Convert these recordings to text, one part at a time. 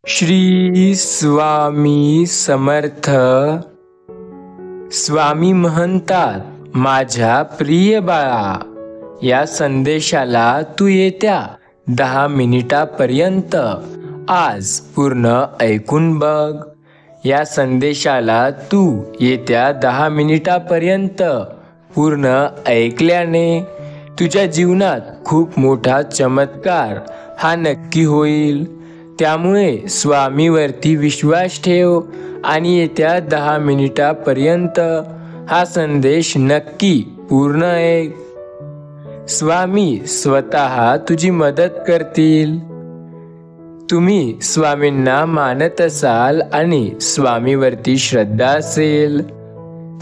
श्री स्वामी समर्थ. स्वामी म्हणतात, माझ्या प्रिय बाळा, या संदेशाला तू येत्या 10 मिनिटापर्यंत आज पूर्ण ऐकून बघ. या संदेशाला तू येत्या 10 मिनिटापर्यंत पूर्ण ऐकल्याने तुझ्या जीवनात खूप मोठा चमत्कार हा नक्की होईल. त्यामुळे स्वामीवरती विश्वास ठेव आणि येत्या 10 मिनिटापर्यंत हा संदेश नक्की पूर्ण ऐक. स्वामी स्वतः तुझी मदत करतील. तुम्ही स्वामींना मानत असाल आणि स्वामीवरती श्रद्धा असेल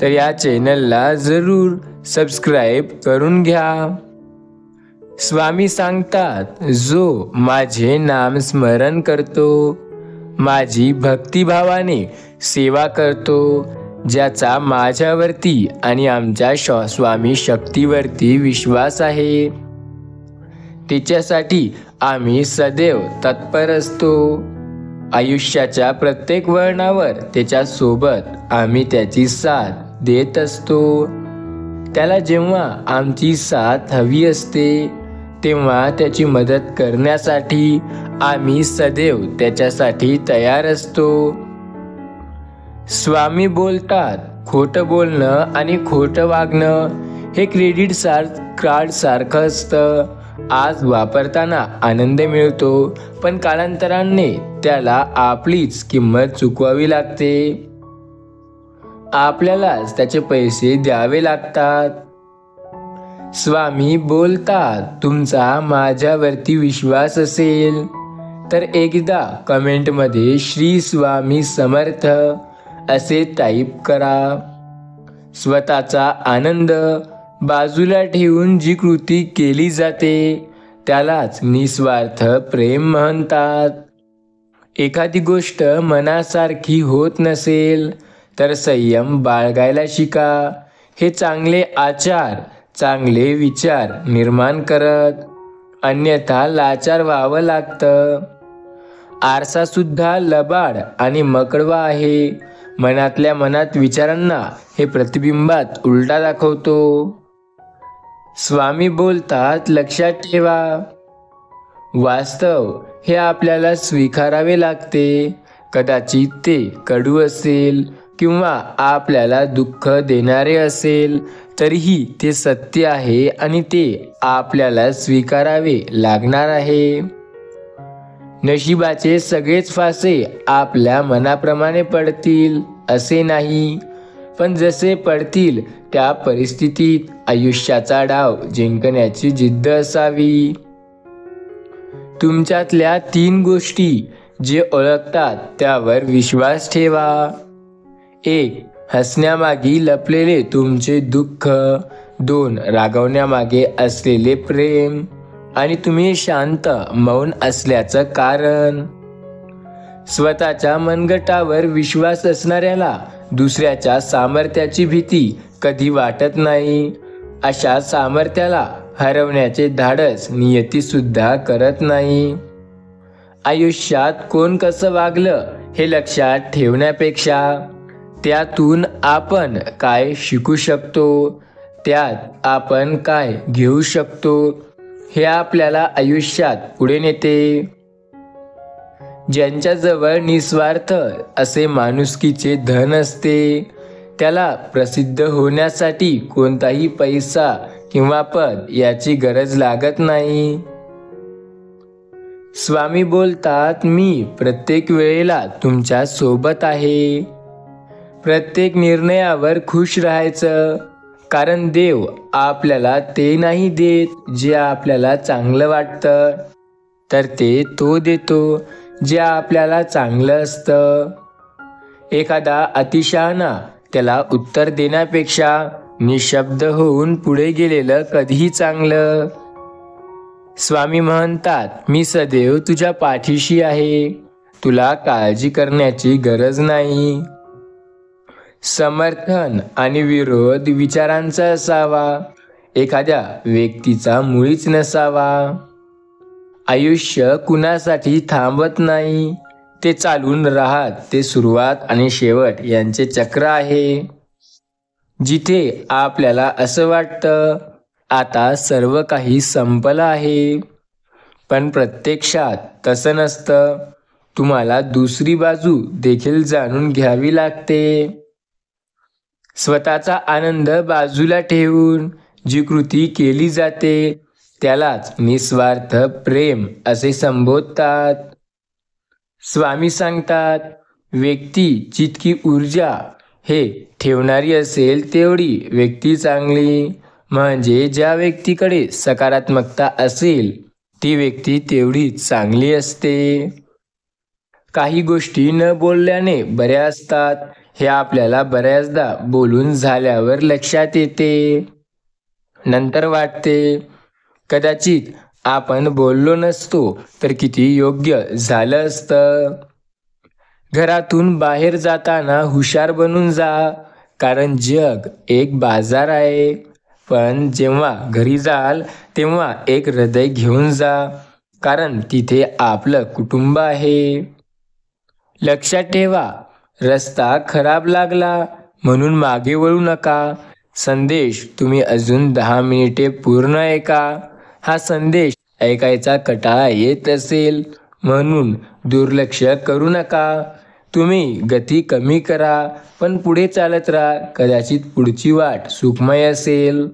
तर या चॅनलला जरूर सबस्क्राईब करून घ्या. स्वामी सांगतात, जो माझे नामस्मरण करतो, माझी भक्तिभावाने सेवा करतो, ज्याचा माझ्यावरती आणि आमच्या स्वामी शक्तीवरती विश्वास आहे, तिच्यासाठी आम्ही सदैव तत्पर असतो. आयुष्याच्या प्रत्येक वळणावर त्याच्या सोबत आम्ही त्याची साथ देत असतो. त्याला जेव्हा आमची साथ हवी असते तेव्हा त्याची मदत करण्यासाठी आम्ही सदैव त्याच्यासाठी तयार असतो. स्वामी बोलतात, खोटं बोलणं आणि खोटं वागणं हे क्रेडिट कार्ड सारखं असतं. आज वापरताना आनंद मिळतो, पण कालांतराने त्याला आपलीच किंमत चुकवावी लागते. आपल्यालाच त्याचे पैसे द्यावे लागतात. स्वामी बोलतात, तुमचा माझ्यावरती विश्वास असेल तर एकदा कमेंटमध्ये श्री स्वामी समर्थ असे टाईप करा. स्वतःचा आनंद बाजूला ठेवून जी कृती केली जाते त्यालाच निस्वार्थ प्रेम म्हणतात. एखादी गोष्ट मनासारखी होत नसेल तर संयम बाळगायला शिका. हे चांगले आचार, चांगले विचार निर्माण करत, अन्यथा लाचार व्हावं लागतं. आरसा सुद्धा लबाड आणि मकडवा आहे. मनातल्या मनात विचारांना हे प्रतिबिंबात उलटा दाखवतो. स्वामी बोलतात, लक्षात ठेवा, वास्तव हे आपल्याला स्वीकारावे लागते. कदाचित ते कडू असेल किंवा आपल्याला दुःख देणारे असेल, तरीही ते सत्य आहे आणि ते आपल्याला स्वीकारावे लागणार आहे. नशिबाचे सगळेच फासे आपल्या मनाप्रमाणे पडतील असे नाही, पण जसे पडतील त्या परिस्थितीत आयुष्याचा डाव जिंकण्याची जिद्द असावी. तुमच्यातल्या 3 गोष्टी जे ओळखतात त्यावर विश्वास ठेवा. 1. हसण्यामागे लपलेले तुमचे दुःख. 2. रागवण्यामागे असलेले प्रेम. आणि तुम्ही शांत मौन असल्याचं कारण. स्वतःच्या मनगटावर विश्वास असणाऱ्याला दुसऱ्याच्या सामर्थ्याची भीती कधी वाटत नाही. अशा सामर्थ्याला हरवण्याचे धाडस नियती सुद्धा करत नाही. आयुष्यात कोण कसं वागलं हे लक्षात ठेवण्यापेक्षा त्यातून आपण काय शिकू शकतो, त्यात आपण काय घेऊ शकतो, हे आपल्याला आयुष्यात पुढे नेते. ज्यांच्याजवळ निस्वार्थ असे माणुसकीचे धन असते त्याला प्रसिद्ध होण्यासाठी कोणताही पैसा किंवा पद याची गरज लागत नाही. स्वामी बोलतात, मी प्रत्येक वेळेला तुमच्या सोबत आहे. प्रत्येक निर्णयावर खुश राहायचं, कारण देव आपल्याला ते नाही देत जे आपल्याला चांगलं वाटतं, तर ते तो देतो जे आपल्याला चांगलं असतं. एखादा अतिशहाणा त्याला उत्तर देण्यापेक्षा निशब्द होऊन पुढे गेलेलं कधीही चांगलं. स्वामी म्हणतात, मी सदैव तुझ्या पाठीशी आहे. तुला काळजी करण्याची गरज नाही. समर्थन आणि विरोध विचारांचा असावा, एखाद्या व्यक्तीचा मुळीच नसावा. आयुष्य कुणासाठी थांबत नाही, ते चालून राहत ते सुरुवात आणि शेवट यांचे चक्र आहे. जिथे आपल्याला असं वाटतं आता सर्व काही संपलं आहे, पण प्रत्यक्षात तसं नसतं. तुम्हाला दुसरी बाजू देखील जाणून घ्यावी लागते. स्वतःचा आनंद बाजूला ठेवून जी कृती केली जाते त्यालाच निस्वार्थ प्रेम असे संबोधतात. स्वामी सांगतात, व्यक्ती जितकी ऊर्जा हे ठेवणारी असेल तेवढी व्यक्ती चांगली. म्हणजे ज्या व्यक्तीकडे सकारात्मकता असेल ती व्यक्ती तेवढीच चांगली असते. काही गोष्टी न बोलल्याने बऱ्या असतात हे आपल्याला बऱ्याचदा बोलून झाल्यावर लक्षात येते. नंतर वाटते कदाचित आपण बोललो नसतो तर किती योग्य झालं असतं. घरातून बाहेर जाताना हुशार बनून जा, कारण जग एक बाजार आहे. पण जेव्हा घरी जाल तेव्हा एक हृदय घेऊन जा, कारण तिथे आपलं कुटुंब आहे. लक्षात ठेवा, रस्ता खराब लागला म्हणून मागे वळू नका. संदेश तुम्ही अजून 10 मिनिटे पूर्ण ऐका. हा संदेश ऐकायचा कंटाळा येत असेल म्हणून दुर्लक्ष करू नका. तुम्ही गती कमी करा पण पुढे चालत राहा. कदाचित पुढची वाट सुखमय असेल.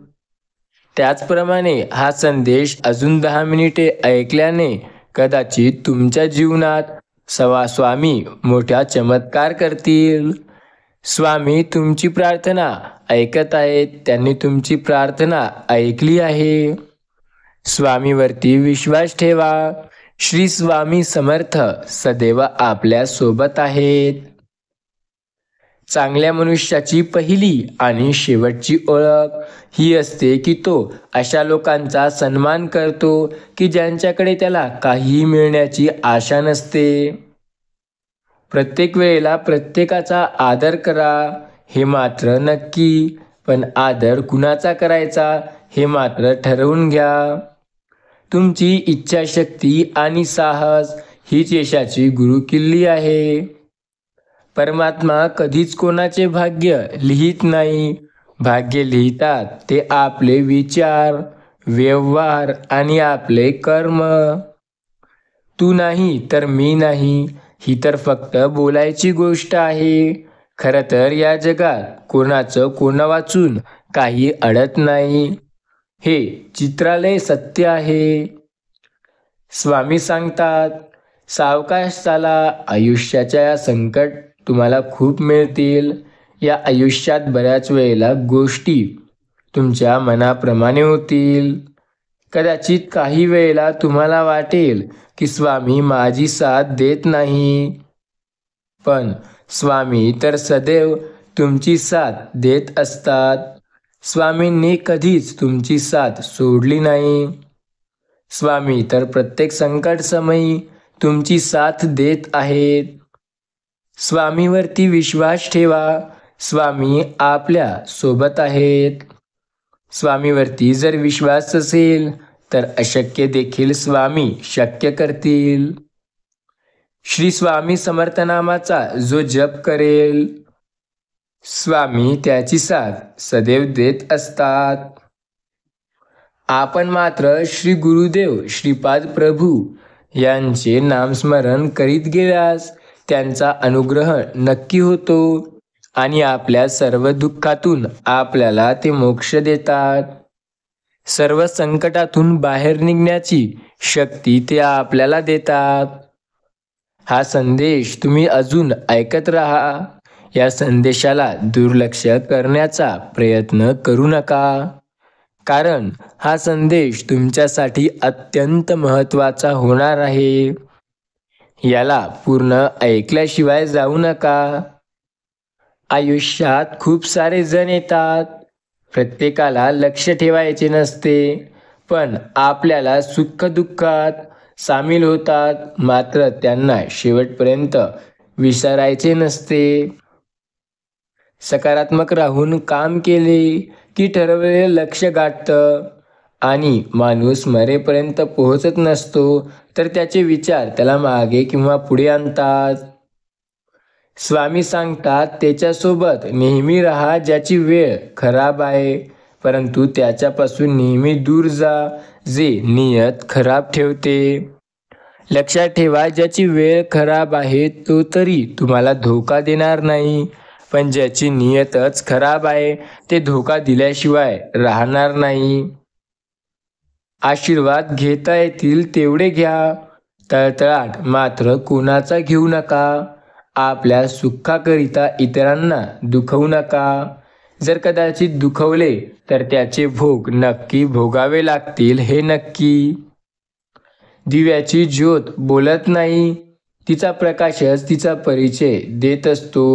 त्याचप्रमाणे हा संदेश अजून 10 मिनिटे ऐकल्याने कदाचित तुमच्या जीवनात स्वामी मोठा चमत्कार करतील. स्वामी तुमची प्रार्थना ऐकत आहेत. त्यांनी तुमची प्रार्थना ऐकली आहे. स्वामीवरती विश्वास ठेवा. श्री स्वामी समर्थ सदैव आपल्या सोबत आहेत. चांगल्या मनुष्याची पहिली आणि शेवटची ओळख ही असते की तो अशा लोकांचा सन्मान करतो की ज्यांच्याकडे त्याला काहीही मिळण्याची आशा नसते. प्रत्येक वेळेला प्रत्येकाचा आदर करा हे मात्र नक्की, पण आदर कुणाचा करायचा हे मात्र ठरवून घ्या. तुमची इच्छाशक्ती आणि साहस हीच यशाची गुरुकिल्ली आहे. परमात्मा कधीच कोणाचे भाग्य लिहित नाही. भाग्य लिहितात ते आपले विचार, व्यवहार आणि आपले कर्म. तू नाही तर मी नाही ही तर फक्त बोलायची गोष्ट आहे. खरं तर या जगात कोणाचं कोणा वाचून काही अडत नाही. हे चित्रालय सत्य आहे. स्वामी सांगतात, सावकाश चाला. आयुष्याच्या या संकट तुम्हाला खूप मिळतील. या आयुष्यात बऱ्याच वेळेला गोष्टी तुमच्या मनाप्रमाणे होतील. कदाचित काही वेळेला तुम्हाला वाटेल की स्वामी माझी साथ देत नाही, पण स्वामी तर सदैव तुमची साथ देत असतात. स्वामींनी कधीच तुमची साथ सोडली नाही. स्वामी तर प्रत्येक संकट समयी तुमची साथ देत आहेत. स्वामीवरती विश्वास ठेवा. स्वामी आपल्या सोबत आहेत. स्वामीवरती जर विश्वास असेल तर अशक्य देखील स्वामी शक्य करतील. श्री स्वामी समर्थ नामाचा जो जप करेल स्वामी त्याची साथ सदैव देत असतात. आपण मात्र श्री गुरुदेव श्रीपाद प्रभू यांचे नामस्मरण करीत गेल्यास त्यांचा अनुग्रह नक्की होतो आणि आपल्या सर्व दुःखातून आपल्याला ते मोक्ष देतात. सर्व संकटातून बाहेर निघण्याची शक्ती ते आपल्याला देतात. हा संदेश तुम्ही अजून ऐकत राहा. या संदेशाला दुर्लक्ष करण्याचा प्रयत्न करू नका, कारण हा संदेश तुमच्यासाठी अत्यंत महत्त्वाचा होणार आहे. याला पूर्ण ऐकल्याशिवाय जाऊ नका. आयुष्यात खूप सारे जण येतात. प्रत्येकाला लक्ष ठेवायचे नसते, पण आपल्याला सुखदुःखात सामील होतात. मात्र त्यांना शेवटपर्यंत विसरायचे नसते. सकारात्मक राहून काम केले की ठरवलेले लक्ष गाठतं. आणि माणूस मरेपर्यंत पोहोचत नसतो, तर त्याचे विचार त्याला मागे किंवा पुढे आणतात. स्वामी सांगतात, त्याच्यासोबत नेहमी राहा ज्याची वेळ खराब आहे, परंतु त्याच्यापासून नेहमी दूर जा जे नियत खराब ठेवते. लक्षात ठेवा, ज्याची वेळ खराब आहे तो तरी तुम्हाला धोका देणार नाही, पण ज्याची नियतच खराब आहे ते धोका दिल्याशिवाय राहणार नाही. आशीर्वाद घेता येतील तेवढे घ्या, तळतळाट मात्र कोणाचा घेऊ नका. आपल्या सुखाकरिता इतरांना दुखवू नका. जर कदाचित दुखवले तर त्याचे भोग नक्की भोगावे लागतील, हे नक्की. दिव्याची ज्योत बोलत नाही, तिचा प्रकाशच तिचा परिचय देत असतो.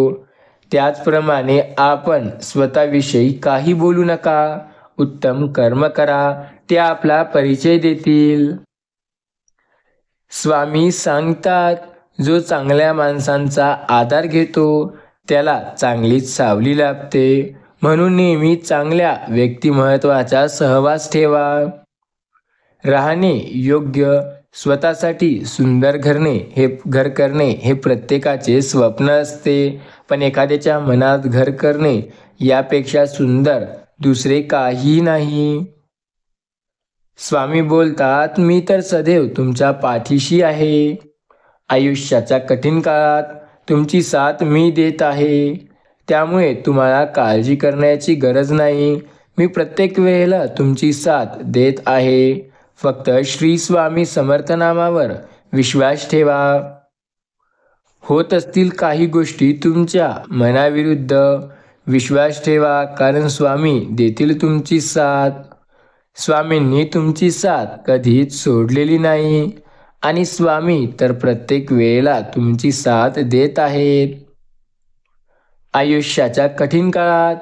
त्याचप्रमाणे आपण स्वतःविषयी काही बोलू नका. उत्तम कर्म करा, ते आपला परिचय देतील. स्वामी सांगतात, जो चांगल्या माणसांचा आधार घेतो त्याला चांगलीच सावली लाभते. म्हणून नेहमी चांगल्या व्यक्तिमत्वाचा सहवास ठेवा. राहणे योग्य, स्वतःसाठी सुंदर घर करणे हे प्रत्येकाचे स्वप्न असते, पण एखाद्याच्या मनात घर करणे यापेक्षा सुंदर दुसरे काही नाही. स्वामी बोलतात, मी तर सदैव तुमच्या पाठीशी आहे. आयुष्याच्या कठीण काळात तुमची साथ मी देत आहे, त्यामुळे तुम्हाला काळजी करण्याची गरज नाही. मी प्रत्येक वेळेला तुमची साथ देत आहे. फक्त श्री स्वामी समर्थ नामावर विश्वास ठेवा. होत असतील काही गोष्टी तुमच्या मनाविरुद्ध, विश्वास ठेवा, कारण स्वामी देतील तुमची साथ. स्वामींनी तुमची साथ कधीच सोडलेली नाही आणि स्वामी तर प्रत्येक वेळेला तुमची साथ देत आहेत. आयुष्याच्या कठीण काळात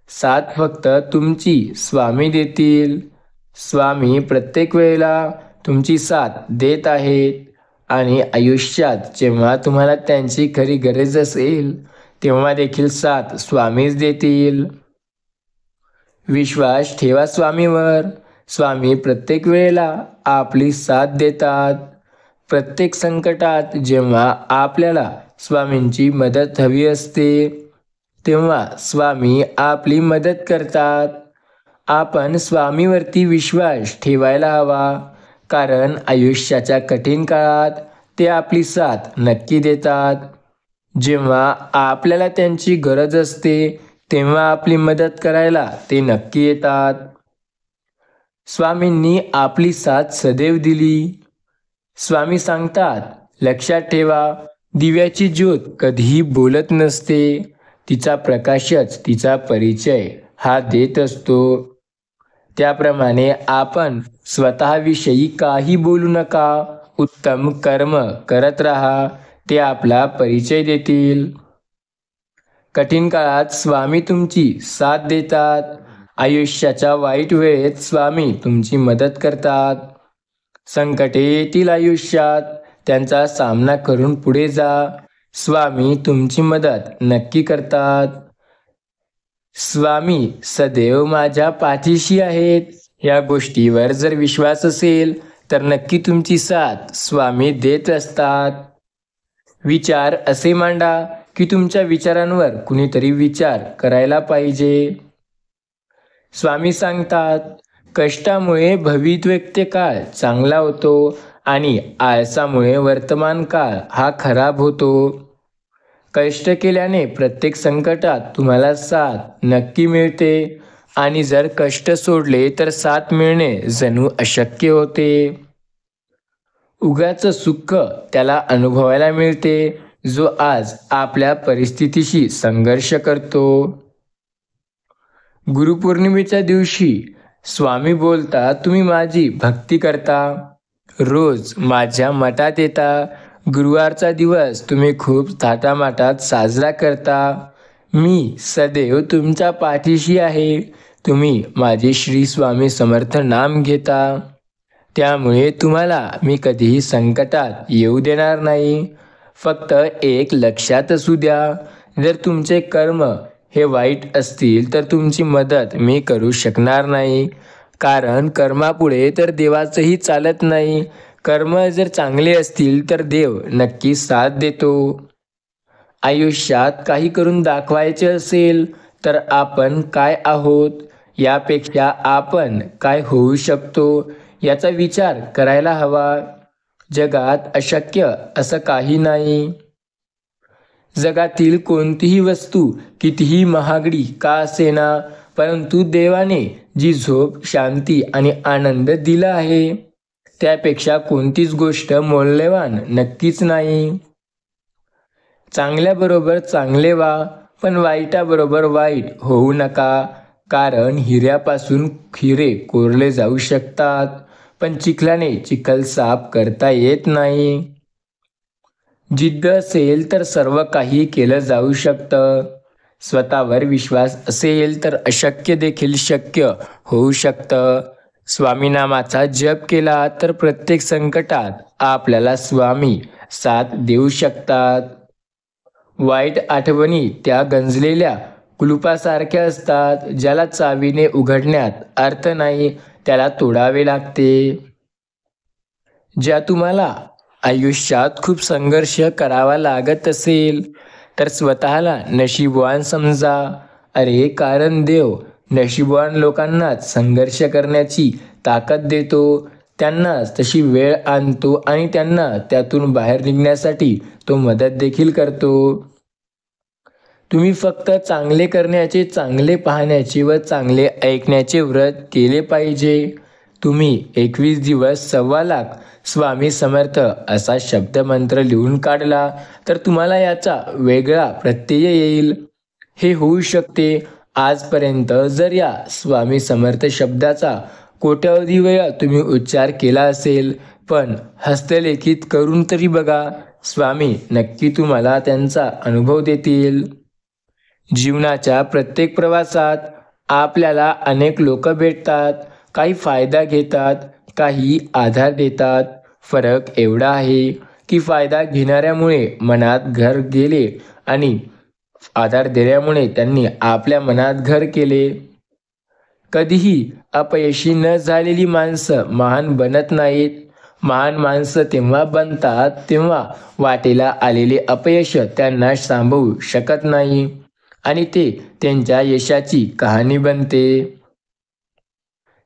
साथ फक्त तुमची स्वामी देतील. स्वामी प्रत्येक वेळेला तुमची साथ देत आहेत आणि आयुष्यात जेव्हा तुम्हाला त्यांची खरी गरज असेल तेव्हा देखील साथ स्वामीच देतील. विश्वास ठेवा स्वामीवर. स्वामी प्रत्येक वेळेला आपली साथ देतात. प्रत्येक संकटात जेव्हा आपल्याला स्वामींची मदत हवी असते तेव्हा स्वामी आपली मदत करतात. आपण स्वामीवरती विश्वास ठेवायला हवा, कारण आयुष्याच्या कठीण काळात ते आपली साथ नक्की देतात. जेव्हा आपल्याला त्यांची गरज असते तेव्हा आपली मदत करायला ते नक्की येतात. स्वामींनी आपली साथ सदैव दिली. स्वामी सांगतात, लक्षात ठेवा, दिव्याची ज्योत कधीही बोलत नसते, तिचा प्रकाशच तिचा परिचय हा देत असतो. त्याप्रमाणे आपण स्वतःविषयी काही बोलू नका. उत्तम कर्म करत राहा, ते आपला परिचय देतील. कठीण काळात स्वामी तुमची साथ देतात. आयुष्याच्या वाईट वेळेत स्वामी तुमची मदत करतात. संकटे येतील आयुष्यात, त्यांचा सामना करून पुढे जा. स्वामी तुमची मदत नक्की करतात. स्वामी सदैव माझ्या पाठीशी आहेत, या गोष्टीवर जर विश्वास असेल तर नक्की तुमची साथ स्वामी देत असतात. विचार असे मांडा की तुमच्या विचारांवर कुणीतरी विचार करायला पाहिजे. स्वामी सांगतात, कष्टामुळे भविष्यत्य काळ चांगला होतो आणि आळसामुळे वर्तमान काळ हा खराब होतो. कष्ट केल्याने प्रत्येक संकटात तुम्हाला साथ नक्की मिळते आणि जर कष्ट सोडले तर साथ मिळणे जणू अशक्य होते. उगाच सुख त्याला अनुभवायला मिळते जो आज आपल्या परिस्थितीशी संघर्ष करतो. गुरुपौर्णिमेच्या दिवशी स्वामी बोलतात, तुम्ही माझी भक्ती करता, रोज माझ्या मठात येता, गुरुवारचा दिवस तुम्ही खूप थाटामाटात साजरा करता. मी सदैव तुमच्या पाठीशी आहे. तुम्ही माझे श्री स्वामी समर्थ नाम घेता, त्यामुळे तुम्हाला मी कधीही संकटात येऊ देणार नाही. फक्त एक लक्षात असू द्या, जर तुमचे कर्म हे वाईट असतील तर तुमची मदत मी करू शकणार नाही, कारण कर्मापुढे तर देवाचंही चालत नाही. कर्म जर चांगले असतील तर देव नक्की साथ देतो. आयुष्यात काही करून दाखवायचे असेल तर आपण काय आहोत यापेक्षा आपण काय होऊ शकतो याचा विचार करायला हवा. जगात अशक्य असं काही नाही. जगातील कोणतीही वस्तू कितीही महागडी का असेना, परंतु देवाने जी झोप, शांती आणि आनंद दिला आहे त्यापेक्षा कोणतीच गोष्ट मौल्यवान नक्कीच नाही. चांगल्याबरोबर चांगले व्हा, पण वाईटाबरोबर वाईट होऊ नका. कारण हिऱ्यापासून हिरे कोरले जाऊ शकतात, पण चिखलाने चिखल साफ करता येत नाही. जिद्द असेल तर सर्व काही केलं जाऊ शकतं. स्वतःवर विश्वास असेल तर अशक्य देखील शक्य होऊ शकतं. स्वामीनामाचा जप केला तर प्रत्येक संकटात आपल्याला स्वामी साथ देऊ शकतात. वाईट आठवणी त्या गंजलेल्या कुलुपासारख्या असतात. ज्याला चावीने उघडण्यात अर्थ नाही त्याला तोडावे लागते. ज्या तुम्हाला आयुष्यात खूप संघर्ष करावा लागत असेल तर स्वतःला नशीबवान समजा. अरे, कारण देव नशीबवान लोकांनाच संघर्ष करण्याची ताकद देतो. त्यांनाच तशी वेळ आणतो आणि त्यांना त्यातून बाहेर निघण्यासाठी तो मदत देखील करतो. तुम्ही फक्त चांगले करण्याचे, चांगले पाहण्याचे व चांगले ऐकण्याचे व्रत केले पाहिजे. तुम्ही 21 दिवस 1.25 लाख स्वामी समर्थ असा शब्दमंत्र लिहून काढला तर तुम्हाला याचा वेगळा प्रत्यय येईल. हे होऊ शकते. आजपर्यंत जर या स्वामी समर्थ शब्दाचा कोट्यावधी वेळा तुम्ही उच्चार केला असेल, पण हस्तलेखित करून तरी बघा. स्वामी नक्की तुम्हाला त्यांचा अनुभव देतील. जीवनाच्या प्रत्येक प्रवासात आपल्याला अनेक लोक भेटतात. काही फायदा घेतात, काही आधार देतात. फरक एवढा आहे की फायदा घेणाऱ्यामुळे मनात घर गेले आणि आधार देण्यामुळे त्यांनी आपल्या मनात घर केले. कधीही अपयशी न झालेली माणसं महान बनत नाहीत. महान माणसं तेव्हा बनतात तेव्हा वाटेला आलेले अपयश त्यांना सांभाळू शकत नाही आणि ते त्यांच्या यशाची कहाणी बनते.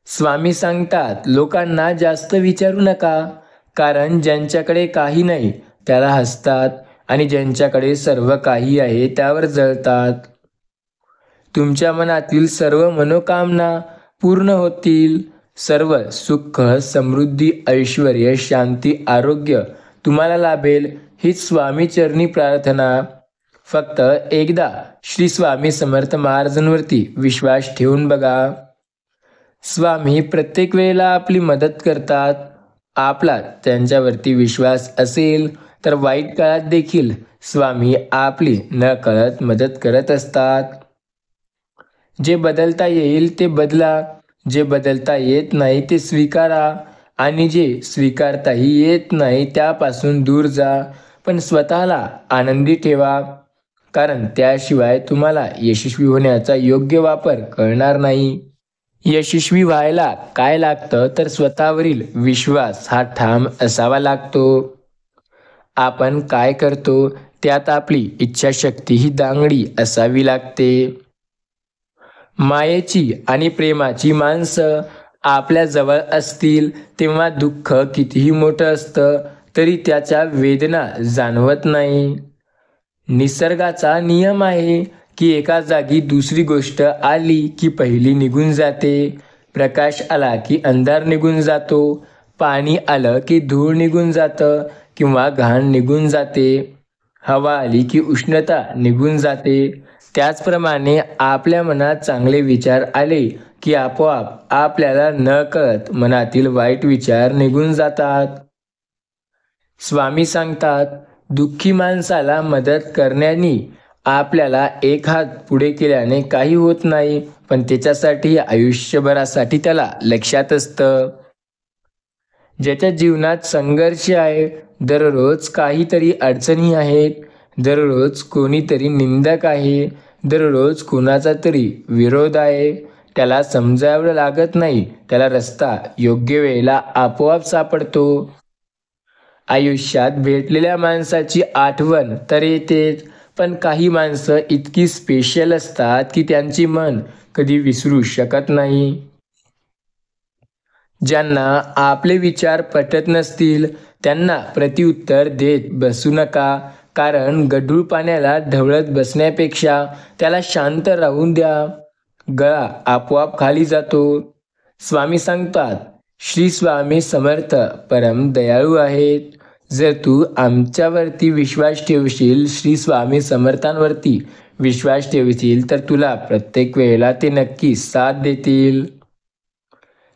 स्वामी सांगतात, लोकांना जास्त विचारू नका. कारण ज्यांच्याकडे काही नाही त्याला हसतात आणि ज्यांच्याकडे सर्व काही आहे त्यावर जळतात. तुमच्या मनातील सर्व मनोकामना पूर्ण होतील. सर्व सुख, समृद्धी, ऐश्वर्य, शांती, आरोग्य तुम्हाला लाभेल. हीच स्वामी चरणी प्रार्थना. फक्त एकदा श्री स्वामी समर्थ महाराजांवरती विश्वास ठेवून बघा. स्वामी प्रत्येक वेळेला आपली मदत करतात. आपला त्यांच्यावरती विश्वास असेल तर वाईट काळात देखील स्वामी आपली नकळत मदत करत असतात. जे बदलता येईल ते बदला, जे बदलता येत नाही ते स्वीकारा आणि जे स्वीकारताही येत नाही त्यापासून दूर जा. पण स्वतःला आनंदी ठेवा, कारण त्याशिवाय तुम्हाला यशस्वी होण्याचा योग्य वापर कळणार नाही. यशस्वी व्हायला काय लागतं तर स्वतःवरील विश्वास हा ठाम असावा लागतो. आपण काय करतो त्यात आपली इच्छाशक्तीही दांगडी असावी लागते. मायेची आणि प्रेमाची माणसं आपल्या जवळ असतील तेव्हा दुःख कितीही मोठं असतं तरी त्याच्या वेदना जाणवत नाही. निसर्गाचा नियम आहे की एका जागी दुसरी गोष्ट आली की पहिली निघून जाते. प्रकाश आला की अंधार निघून जातो. पाणी आलं की धूळ निघून जातं किंवा घाण निघून जाते. हवा आली की उष्णता निघून जाते. त्याचप्रमाणे आपल्या मनात चांगले विचार आले की आपोआप आपल्याला नकळत मनातील वाईट विचार निघून जातात. स्वामी सांगतात, दुःखी माणसाला मदत करण्यानी आपल्याला एक हात पुढे केल्याने काही होत नाही, पण त्याच्यासाठी आयुष्यभरासाठी त्याला लक्षात असतं. ज्याच्या जीवनात संघर्ष आहे, दररोज काहीतरी अडचणी आहेत, दररोज कोणीतरी निंदक आहे, दररोज कोणाचा तरी विरोध आहे, त्याला समजावं लागत नाही, त्याला रस्ता योग्य वेळेला आपोआप सापडतो. आयुष्यात भेटलेल्या माणसाची आठवण तर येतेच, पण काही माणसं इतकी स्पेशल असतात की त्यांची मन कधी विसरू शकत नाही. ज्यांना आपले विचार पटत नसतील त्यांना प्रत्युत्तर देत बसू नका, कारण गढूळ पाण्याला ढवळत बसण्यापेक्षा त्याला शांत राहून द्या. गळा आपोआप खाली जातो. स्वामी सांगतात, श्री स्वामी समर्थ परम दयाळू आहेत. जर तू आमच्यावरती विश्वास ठेवशील, श्री स्वामी समर्थांवरती विश्वास ठेवशील, तर तुला प्रत्येक वेळेला ते नक्की साथ देतील.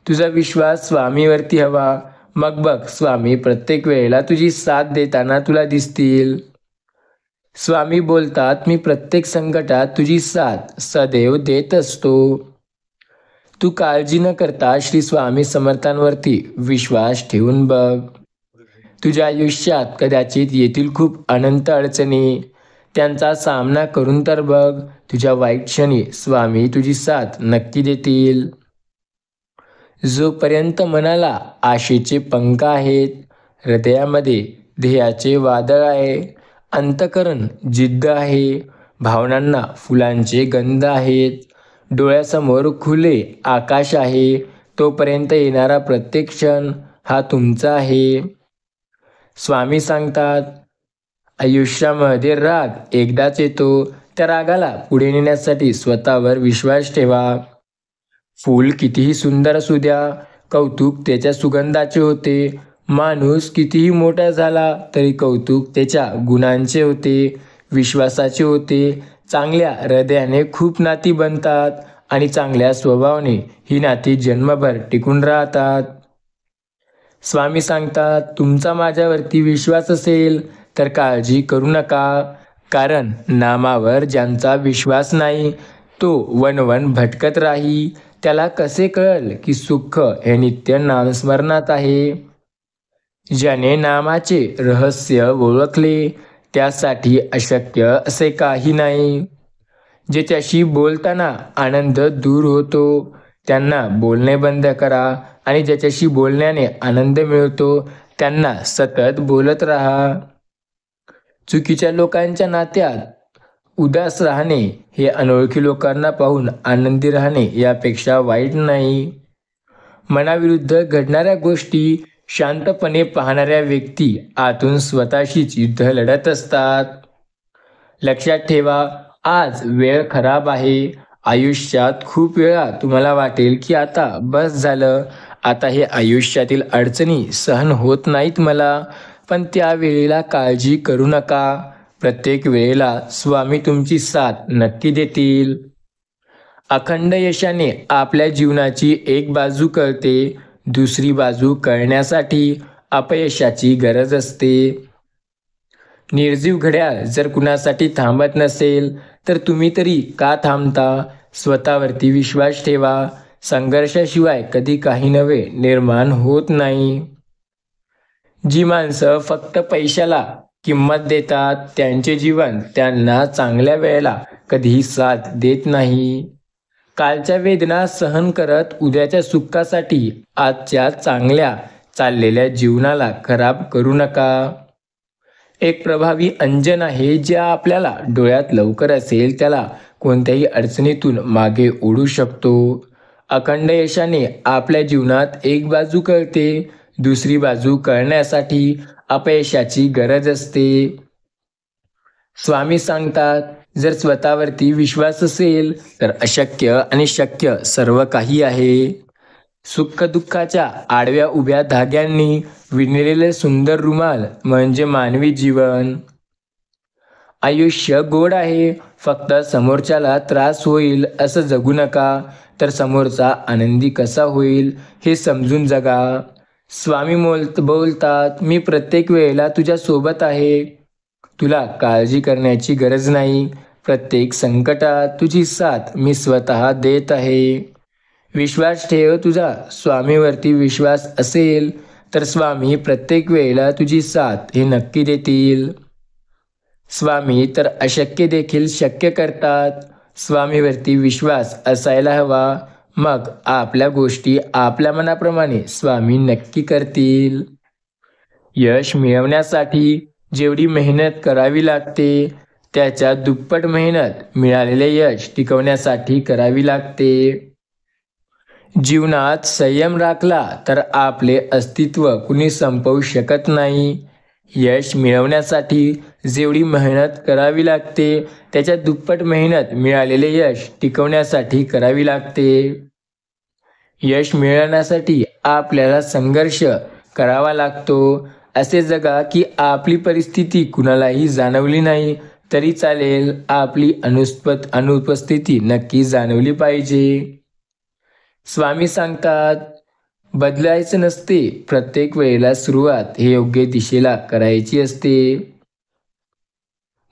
तुझा विश्वास स्वामीवरती हवा, मग बघ स्वामी प्रत्येक वेळेला तुझी साथ देताना तुला दिसतील. स्वामी बोलतात, मी प्रत्येक संकटात तुझी साथ सदैव देत असतो. तू काळजी न करता श्री स्वामी समर्थांवरती विश्वास ठेवून बघ. तुझ्या आयुष्यात कदाचित येतील खूप अनंत अडचणी, त्यांचा सामना करून तर बघ. तुझ्या वाईट क्षणी स्वामी तुझी साथ नक्की देतील. जोपर्यंत मनाला आशेचे पंख आहेत, हृदयामध्ये ध्येयाचे वादळ आहे, अंतःकरण जिद्द आहे, भावनांना फुलांचे गंध आहेत, डोळ्यासमोर खुले आकाश आहे, तोपर्यंत येणारा प्रत्येक क्षण हा तुमचा आहे. स्वामी सांगतात, आयुष्यामध्ये राग एकदाच येतो, त्या रागाला पुढे नेण्यासाठी स्वतःवर विश्वास ठेवा. फूल कितीही सुंदर असू द्या, कौतुक त्याच्या सुगंधाचे होते. माणूस कितीही मोठा झाला तरी कौतुक त्याच्या गुणांचे होते, विश्वासाचे होते. चांगल्या हृदयाने खूप नाती बनतात आणि चांगल्या स्वभावाने ही नाती जन्मभर टिकून राहतात. स्वामी सांगतात, तुमचा माझ्यावरती विश्वास असेल तर काळजी करू नका, कारण नामावर ज्यांचा विश्वास नाही तो वणवण भटकत राही. त्याला कसे कळेल की सुख हे नित्य नामस्मरणात आहे. ज्याने नामाचे रहस्य ओळखले त्यासाठी अशक्य असे काही नाही. ज्याच्याशी बोलताना आनंद दूर होतो त्यांना बोलणे बंद करा, आणि ज्याच्याशी बोलण्याने आनंद मिळतो त्यांना सतत बोलत राहा. चुकीच्या लोकांच्या नात्यात उदास राहणे हे अनोळखी लोकांना पाहून आनंदी राहणे यापेक्षा वाईट नाही. मनाविरुद्ध घडणाऱ्या गोष्टी शांतपणे पाहणाऱ्या व्यक्ती आतून स्वतःशीच युद्ध लढत असतात. लक्षात ठेवा, आज वेळ खराब आहे. आयुष्यात खूप वेळा तुम्हाला वाटेल की आता बस झालं, आता हे आयुष्यातील अडचणी सहन होत नाहीत मला, पण त्यावेळेला काळजी करू नका. प्रत्येक वेळेला स्वामी तुमची साथ नक्की देतील. अखंड यशाने आपल्या जीवनाची एक बाजू कळते, दुसरी बाजू कळण्यासाठी अपयशाची गरज असते. निर्जीव घड्याळ जर कुणासाठी थांबत नसेल तर तुम्ही तरी का थांबता? स्वतःवरती विश्वास ठेवा. संघर्षाशिवाय कधी काही नवे निर्माण होत नाही. जी माणसं फक्त पैशाला किंमत देतात त्यांचे जीवन त्यांना चांगल्या वेळेला कधीही साथ देत नाही. कालच्या वेदना सहन करत उद्याच्या सुखासाठी आजच्या चांगल्या चाललेल्या जीवनाला खराब करू नका. एक प्रभावी अंजन आहे जे आपल्याला डोळ्यात लवकर असेल त्याला कोणत्याही अडचणीतून मागे ओढू शकतो. अखंड यशाने आपल्या जीवनात एक बाजू कळते, दुसरी बाजू कळण्यासाठी अपयशाची गरज असते. स्वामी सांगतात, जर स्वतःवरती विश्वास असेल तर अशक्य आणि शक्य सर्व काही आहे. सुख दुःखाच्या आडव्या उभ्या धाग्यांनी विणलेले सुंदर रुमाल म्हणजे मानवी जीवन. आयुष्य गोड आहे, फक्त समोरच्याला त्रास होईल असं जगू नका, तर समोरचा आनंदी कसा होईल हे समजून जगा. स्वामी बोलतात, मी प्रत्येक वेळेला तुझ्या सोबत आहे. तुला काळजी करण्याची गरज नाही. प्रत्येक संकटात तुझी साथ मी स्वतः देत आहे. विश्वास ठेव. तुझा स्वामीवरती विश्वास असेल तर स्वामी प्रत्येक वेळेला तुझी साथ हे नक्की देतील. स्वामी तर अशक्य देखील शक्य करतात. स्वामीवरती विश्वास असायला हवा, मग आपल्या गोष्टी आपल्या मनाप्रमाणे स्वामी नक्की करतील. यश मिळवण्यासाठी जेवढी मेहनत करावी लागते त्याच्या दुप्पट मेहनत मिळालेले यश टिकवण्यासाठी करावी लागते. जीवनात संयम राखला तर आपले अस्तित्व कुणी संपवू शकत नाही. यश मिळवण्यासाठी जेवढी मेहनत करावी लागते त्याच्या दुप्पट मेहनत मिळालेले यश टिकवण्यासाठी करावी लागते. यश मिळवण्यासाठी आपल्याला संघर्ष करावा लागतो. असे जगा की आपली परिस्थिती कुणालाही जाणवली नाही तरी चालेल, आपली अनुपस्थिती नक्की जाणवली पाहिजे. स्वामी सांगतात, बदलायचं नसते, प्रत्येक वेळेला सुरुवात हे योग्य दिशेला करायची असते.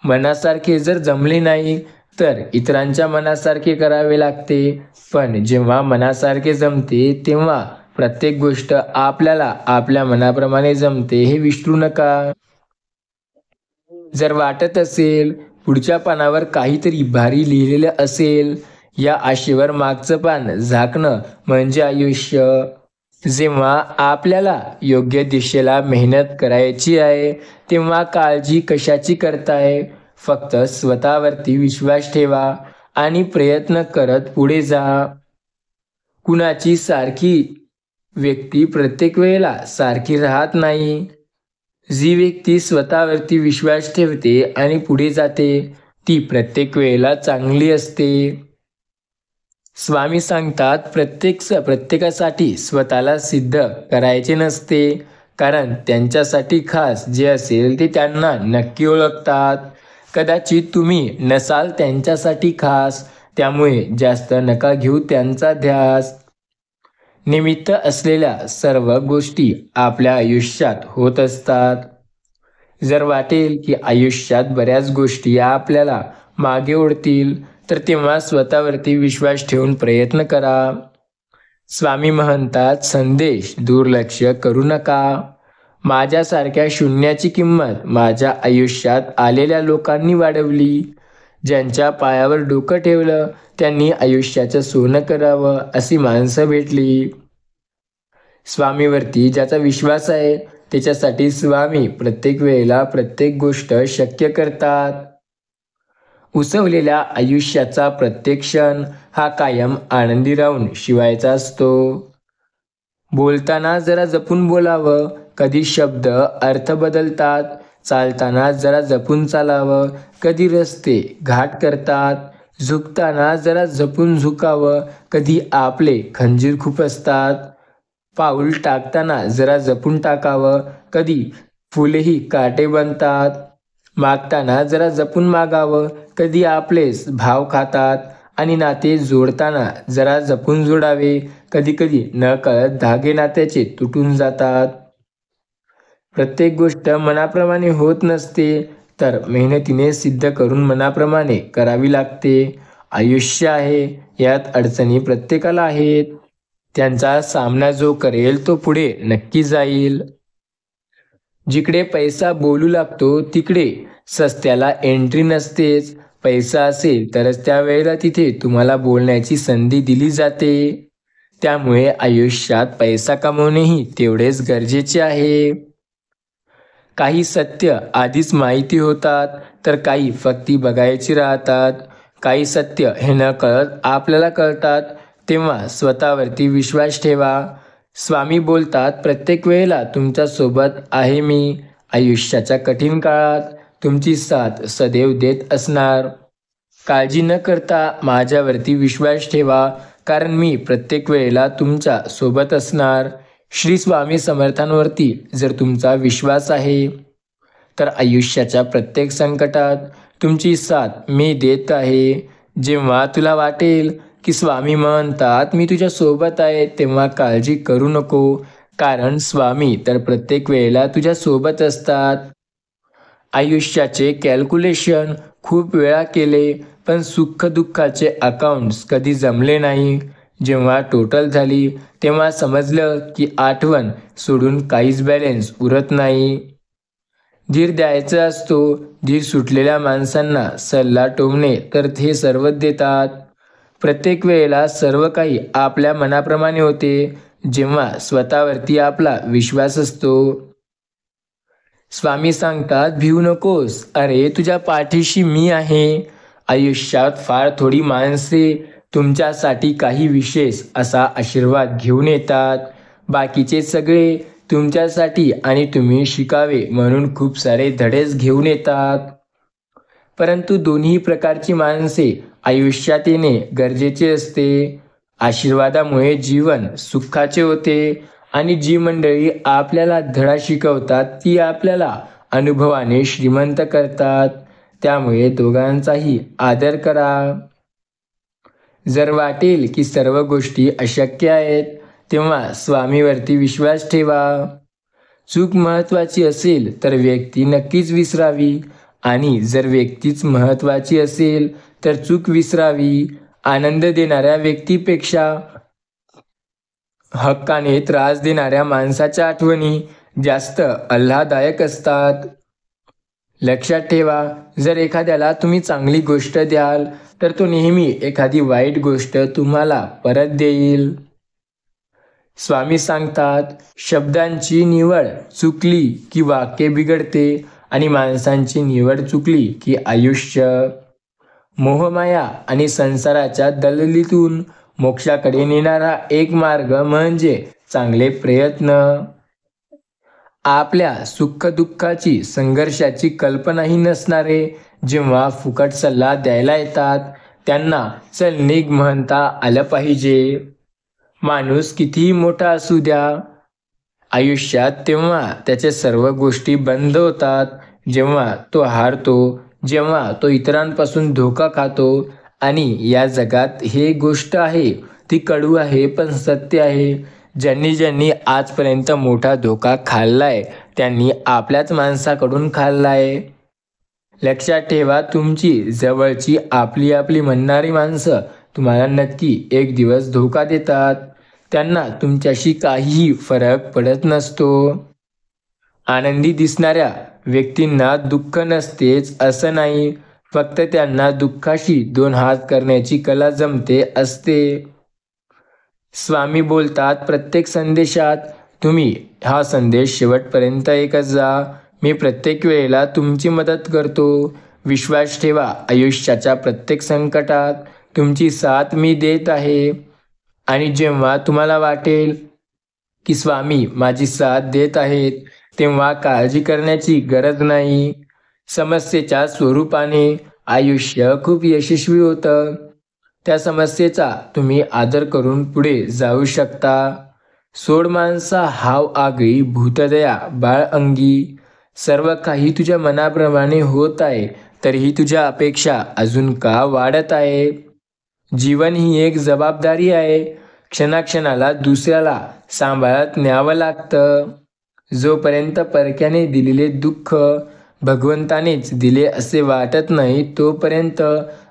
मनासारखे जर जमले नाही तर इतरांच्या मनासारखे करावे लागते, पण जेव्हा मनासारखे जमते तेव्हा प्रत्येक गोष्ट आपल्याला आपल्या मनाप्रमाणे जमते हे विसरू नका. जर वाटत असेल पुढच्या पानावर काहीतरी भारी लिहिलेलं असेल, या आशेवर मागचं पान झाकणं म्हणजे आयुष्य. जेव्हा आपल्याला योग्य दिशेला मेहनत करायची आहे तेव्हा काळजी कशाची करताय, फक्त स्वतःवरती विश्वास ठेवा आणि प्रयत्न करत पुढे जा. कुणाची सारखी व्यक्ती प्रत्येक वेळेला सारखी राहत नाही. जी व्यक्ती स्वतःवरती विश्वास ठेवते आणि पुढे जाते ती प्रत्येक वेळेला चांगली असते. स्वामी सांगतात, प्रत्येकासाठी स्वतःला सिद्ध करायचे नसते, कारण त्यांच्यासाठी खास जे असेल ते त्यांना नक्की ओळखतात. कदाचित तुम्ही नसाल त्यांच्यासाठी खास, त्यामुळे जास्त नका घेऊ त्यांचा ध्यास. निमित्त असलेल्या सर्व गोष्टी आपल्या आयुष्यात होत असतात. जर वाटेल की आयुष्यात बऱ्याच गोष्टी आपल्याला मागे ओढतील तर तेव्हा स्वतःवरती विश्वास ठेवून प्रयत्न करा. स्वामी म्हणतात, संदेश दुर्लक्ष करू नका. माझ्यासारख्या शून्याची किंमत माझ्या आयुष्यात आलेल्या लोकांनी वाढवली. ज्यांच्या पायावर डोकं ठेवलं त्यांनी आयुष्याचं सोनं करावं अशी माणसं भेटली. स्वामीवरती ज्याचा विश्वास आहे त्याच्यासाठी स्वामी प्रत्येक वेळेला प्रत्येक गोष्ट शक्य करतात. उसवलेल्या आयुष्याचा प्रत्येक क्षण हा कायम आनंदी राहून शिवायचा असतो. बोलताना जरा जपून बोलावं, कधी शब्द अर्थ बदलतात. चालताना जरा जपून चालावं, कधी रस्ते घाट करतात. झुकताना जरा जपून झुकावं, कधी आपले खंजीर खुपसतात. पाऊल टाकताना जरा जपून टाकावं, कधी फुलेही काटे बनतात. मागताना जरा जपून मागावं, कधी आपलेच भाव खातात. आणि नाते जोडताना जरा जपून जोडावे, कधी कधी न कळत धागे नात्याचे तुटून जातात. प्रत्येक गोष्ट मनाप्रमाणे होत नसते, तर मेहनतीने सिद्ध करून मनाप्रमाणे करावी लागते. आयुष्य आहे, यात अडचणी प्रत्येकाला आहेत. त्यांचा सामना जो करेल तो पुढे नक्की जाईल. जिकडे पैसा बोलू लागतो तिकडे सस्त्याला एंट्री नसतेच. पैसा असेल तरच त्यावेळेला तिथे तुम्हाला बोलण्याची संधी दिली जाते. त्यामुळे आयुष्यात पैसा कमवणेही तेवढेच गरजेचे आहे. काही सत्य आधीच माहिती होतात, तर काही फक्त बघायची राहतात. काही सत्य हे न कळत आपल्याला कळतात. तेव्हा स्वतःवरती विश्वास ठेवा. स्वामी बोलतात, प्रत्येक वेळेला तुमच्या सोबत आहे मी. आयुष्याच्या कठीण काळात तुमची साथ सदैव देत असणार. काळजी न करता माझ्यावरती विश्वास ठेवा, कारण मी प्रत्येक वेळेला तुमच्या सोबत असणार. श्री स्वामी समर्थांवरती जर तुमचा विश्वास आहे तर आयुष्याच्या प्रत्येक संकटात तुमची साथ मी देत आहे. जेव्हा तुला वाटेल की स्वामी म्हणतात मी तुझ्या सोबत आहे, तेव्हा काळजी करू नको, कारण स्वामी तर प्रत्येक वेळेला तुझ्या सोबत असतात. आयुष्याचे कॅल्क्युलेशन खूप वेळा केले, पण सुख दुःखाचे अकाउंट्स कधी जमले नाही. जेव्हा टोटल झाली तेव्हा समजलं की आठवण सोडून काहीच बॅलन्स उरत नाही. धीर द्यायचा असतो. धीर सुटलेल्या माणसांना सल्ला टोमणे तर ते सर्वच देतात. प्रत्येक वेळेला सर्व काही आपल्या मनाप्रमाणे होते जेव्हा स्वतःवरती आपला विश्वास असतो. स्वामी सांगतात, भिवू नकोस, अरे तुझ्या पाठीशी मी आहे. आयुष्यात फार थोडी माणसे तुमच्यासाठी काही विशेष असा आशीर्वाद घेऊन येतात. बाकीचे सगळे तुमच्यासाठी आणि तुम्ही शिकावे म्हणून खूप सारे धडेच घेऊन येतात. परंतु दोन्ही प्रकारची माणसे आयुष्यात येणे गरजेचे असते. आशीर्वादामुळे जीवन सुखाचे होते आणि जी मंडळी आपल्याला धडा शिकवतात ती आपल्याला अनुभवाने श्रीमंत करतात. त्यामुळे दोघांचाही आदर करा. जर वाटेल की सर्व गोष्टी अशक्य आहेत तेव्हा स्वामीवरती विश्वास ठेवा. चूक महत्त्वाची असेल तर व्यक्ती नक्कीच विसरावी आणि जर व्यक्तीच महत्त्वाची असेल तर चूक विसरावी. आनंद देणाऱ्या व्यक्तीपेक्षा हक्काने त्रास देणाऱ्या माणसाच्या आठवणी जास्त आल्हाददायक असतात. लक्षात ठेवा, जर एखाद्याला तुम्ही चांगली गोष्ट द्याल तर तो नेहमी एखादी वाईट गोष्ट तुम्हाला परत देईल. स्वामी सांगतात, शब्दांची निवड चुकली की वाक्य बिघडते आणि माणसांची निवड चुकली की आयुष्य. मोहमाया आणि संसाराच्या दलदलीतून मोक्षाकडे नेणारा एक मार्ग म्हणजे चांगले प्रयत्न. आपल्या सुखदुःखाची संघर्षाची कल्पनाही नसणारे जेव्हा फुकट सल्ला द्यायला येतात त्यांना चल निघ म्हणता आलं पाहिजे. माणूस कितीही मोठा असू द्या आयुष्यात तेव्हा त्याच्या सर्व गोष्टी बंद होतात जेव्हा तो हारतो, जेव्हा तो इतरांपासून धोका खातो. आणि या जगात हे गोष्ट आहे, ती कडू आहे पण सत्य आहे. ज्यांनी ज्यांनी आजपर्यंत मोठा धोका खाल्लाय त्यांनी आपल्याच माणसाकडून खाल्लाय. लक्षात ठेवा, तुमची जवळची आपली आपली म्हणणारी माणसं तुम्हाला नक्की एक दिवस धोका देतात. त्यांना तुमच्याशी काहीही फरक पडत नसतो. आनंदी दिसणाऱ्या व्यक्तींना दुःख नसतेच असं नाही, फक्त त्यांना दुःखाशी दोन हात करण्याची कला जमते असते. स्वामी बोलतात प्रत्येक संदेशात, तुम्ही हा संदेश शेवटपर्यंत ऐकत जा. मी प्रत्येक वेळेला तुमची मदत करतो. विश्वास ठेवा, आयुष्याच्या प्रत्येक संकटात तुमची साथ मी देत आहे. आणि जेव्हा तुम्हाला वाटेल की स्वामी माझी साथ देत आहेत तेव्हा काळजी करण्याची गरज नाही. समस्येच्या स्वरूपाने आयुष्य खूप यशस्वी होतं. त्या समस्येचा तुम्ही आदर करून पुढे जाऊ शकता. सोड माणसा हाव आगळी भूतदया बाळ अंगी. सर्व काही तुझ्या मनाप्रमाणे होत आहे तरीही तुझ्या अपेक्षा अजून का वाढत आहे? जीवन ही एक जबाबदारी आहे. क्षणाक्षणाला दुसऱ्याला सांभाळत न्यावं लागतं. जोपर्यंत परक्याने दिलेले दुःख भगवंतानेच दिले असे वाटत नाही तोपर्यंत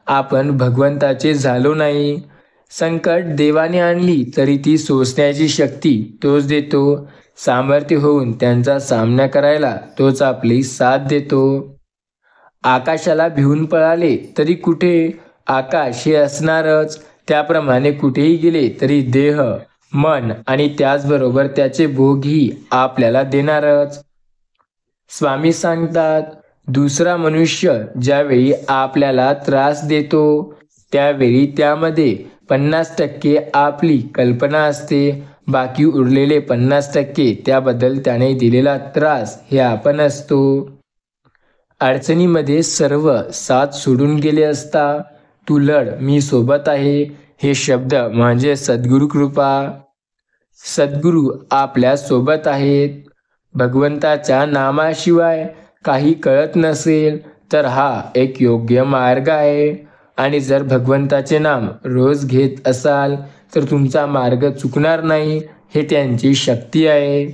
आपण भगवंताचे झालो नाही. संकट देवाने आणली तरी ती सोसण्याची शक्ती तोच देतो. सामर्थ्य होऊन त्यांचा सामना करायला तोच आपली साथ देतो. आकाशाला भिवून पळाले तरी कुठे आकाश हे असणारच. त्याप्रमाणे कुठेही गेले तरी देह, मन आणि त्याचबरोबर त्याचे भोगही आपल्याला देणारच. स्वामी सांगतात, दुसरा मनुष्य ज्यावेळी आपल्याला त्रास देतो त्यावेळी त्यामध्ये 50% आपली कल्पना असते. बाकी उरलेले 50% त्याबद्दल त्याने दिलेला त्रास हे आपण असतो. अडचणीमध्ये सर्व साथ सोडून गेले असता. तू लढ, मी सोबत आहे. हे शब्द म्हणजे सद्गुरु कृपा. सद्गुरू आपल्या सोबत आहेत. भगवंताच्या नामाशिवाय काही कळत नसेल तर हा एक योग्य मार्ग आहे. आणि जर भगवंताचे नाम रोज घेत असाल तर तुमचा मार्ग चुकणार नाही. हे त्यांची शक्ती आहे.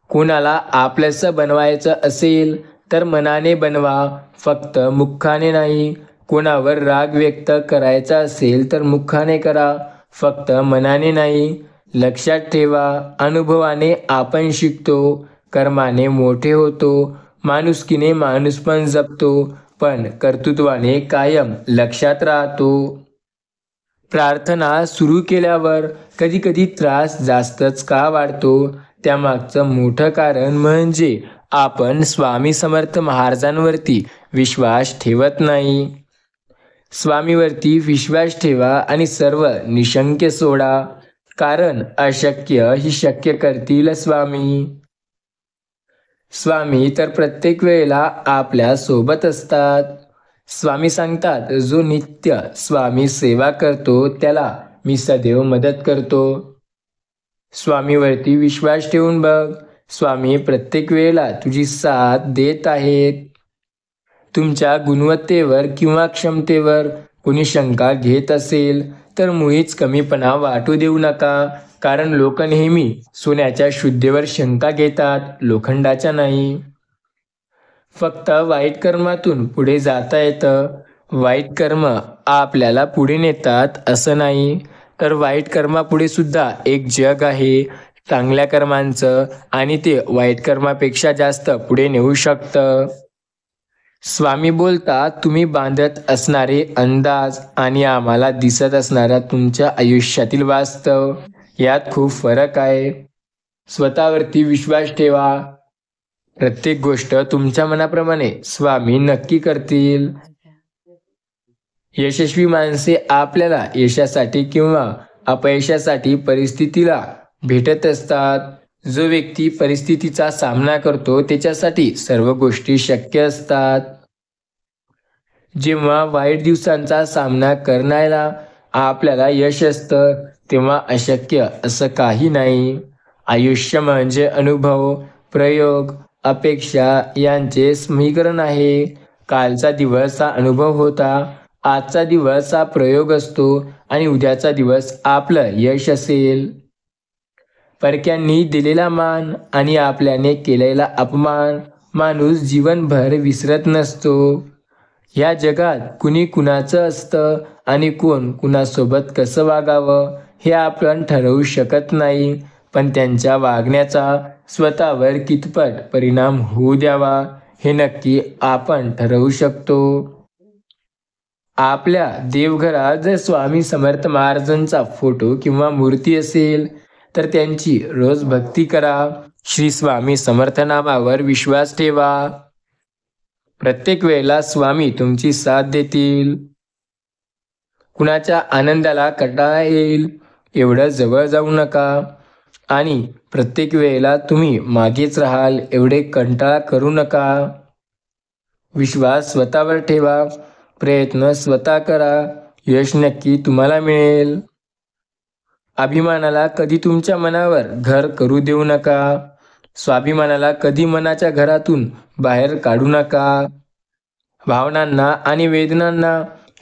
कोणाला आपलंसं बनवायचं असेल तर मनाने बनवा, फक्त मुखाने नाही. कोणावर राग व्यक्त करायचा असेल तर मुखाने करा, फक्त मनाने नाही. लक्षात ठेवा, अनुभवाने आपण शिकतो, कर्माने मोठे होतो, माणुसकीने माणूसपण जपतो, पण कर्तृत्वाने कायम लक्षात राहतो. प्रार्थना सुरू केल्यावर कधीकधी त्रास जास्तच का वाढतो, त्यामागचं मोठं कारण म्हणजे आपण स्वामी समर्थ महाराजांवरती विश्वास ठेवत नाही. स्वामीवरती विश्वास ठेवा आणि सर्व निशंक सोडा, कारण अशक्य ही शक्य करतील स्वामी. स्वामी तर प्रत्येक वेळेला आपल्या सोबत असतात. स्वामी सांगतात, जो नित्य स्वामी सेवा करतो त्याला मी सदैव मदत करतो. स्वामीवरती विश्वास ठेवून बघ, स्वामी प्रत्येक वेळेला तुझी साथ देत आहेत. तुमच्या गुणवत्तेवर किंवा क्षमतेवर कोणी शंका घेत असेल तर मुळीच कमीपणा वाटू देऊ नका, कारण लोक नेहमी सोन्याच्या शुद्धीवर शंका घेतात, लोखंडाच्या नाही. फक्त वाईट कर्मातून पुढे जाता येतं. वाईट कर्म आपल्याला पुढे नेतात असं नाही, तर वाईट कर्मापुढे सुद्धा एक जग आहे चांगल्या कर्मांचं, आणि ते वाईट कर्मापेक्षा जास्त पुढे नेऊ शकतं. स्वामी बोलतात, तुम्ही बांधत असणारे अंदाज आणि आम्हाला दिसत असणारा तुमच्या आयुष्यातील वास्तव यात खूप फरक आहे. स्वतःवरती विश्वास ठेवा. प्रत्येक गोष्ट तुमच्या मनाप्रमाणे स्वामी नक्की करतील. यशस्वी माणसे आपल्याला यशासाठी किंवा अपयशासाठी परिस्थितीला भेटत असतात. जो व्यक्ती परिस्थितीचा सामना करतो त्याच्यासाठी सर्व गोष्टी शक्य असतात. जेव्हा वाईट दिवसांचा सामना करण्याला आपल्याला यश असतं तेव्हा अशक्य असं काही नाही. आयुष्य म्हणजे अनुभव, प्रयोग, अपेक्षा यांचे समीकरण आहे. कालचा दिवस हा अनुभव होता, आजचा दिवस हा प्रयोग असतो आणि उद्याचा दिवस आपलं यश असेल. परक्यांनी दिलेला मान आणि आपल्याने केलेला अपमान माणूस जीवनभर विसरत नसतो. ह्या जगात कुणी कुणाचं असतं आणि कोण कुणासोबत कसं वागावं हे आपण ठरवू शकत नाही, पण त्यांच्या वागण्याचा स्वतःवर कितपत परिणाम होऊ द्यावा हे नक्की आपण ठरवू शकतो. आपल्या देवघरात जर स्वामी समर्थ महाराजांचा फोटो किंवा मूर्ती असेल तर त्यांची रोज भक्ती करा. श्री स्वामी समर्थ नामावर विश्वास ठेवा. प्रत्येक वेळेला स्वामी तुमची साथ देतील. कुणाच्या आनंदाला कंटाळा येईल एवढं जवळ जाऊ नका आणि प्रत्येक वेळेला तुम्ही मागेच राहाल एवढे कंटाळा करू नका. विश्वास स्वतःवर ठेवा. प्रयत्न स्वतः करा. यश नक्की तुम्हाला मिळेल. अभिमानाला कधी तुमच्या मनावर घर करू देऊ नका. स्वाभिमानाला कधी मनाच्या घरातून बाहेर काढू नका. भावनांना आणि वेदनांना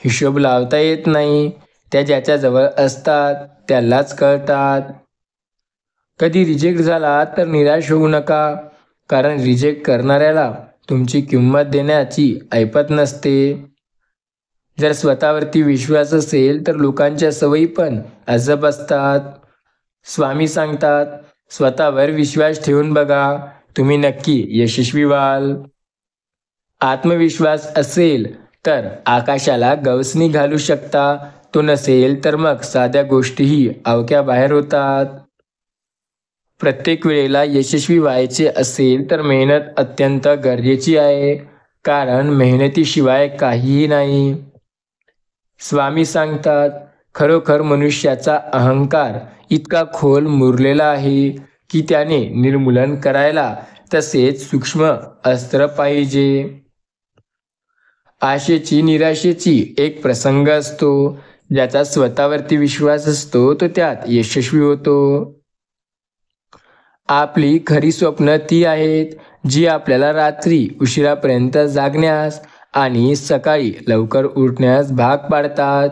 हिशोब लावता येत नाही. त्या ज्याच्याजवळ असतात त्यालाच कळतात. कधी रिजेक्ट झाला तर निराश होऊ नका, कारण रिजेक्ट करणाऱ्याला तुमची किंमत देण्याची ऐपत नसते. जर स्वतःवरती विश्वास असेल तर लोकांच्या सवयी पण अजब असतात. स्वामी सांगतात, स्वतःवर विश्वास ठेवून बघा, तुम्ही नक्की यशस्वी व्हाल. आत्मविश्वास असेल तर आकाशाला गवसणी घालू शकता, तो नसेल तर मग साध्या गोष्टीही अवक्या बाहेर होतात. प्रत्येक वेळेला यशस्वी व्हायचे असेल तर मेहनत अत्यंत गरजेची आहे, कारण मेहनतीशिवाय काहीही नाही. स्वामी सांगतात, खरोखर मनुष्याचा अहंकार इतका खोल मुरलेला आहे की त्याने निर्मूलन करायला तसेच सूक्ष्म अस्त्र पाहिजे. आशेची निराशेची एक प्रसंग असतो. ज्याचा स्वतःवरती विश्वास असतो तो त्यात यशस्वी होतो. आपली खरी स्वप्न ती आहेत जी आपल्याला रात्री उशिरापर्यंत जागण्यास आणि सकाळी लवकर उठण्यास भाग पाडतात.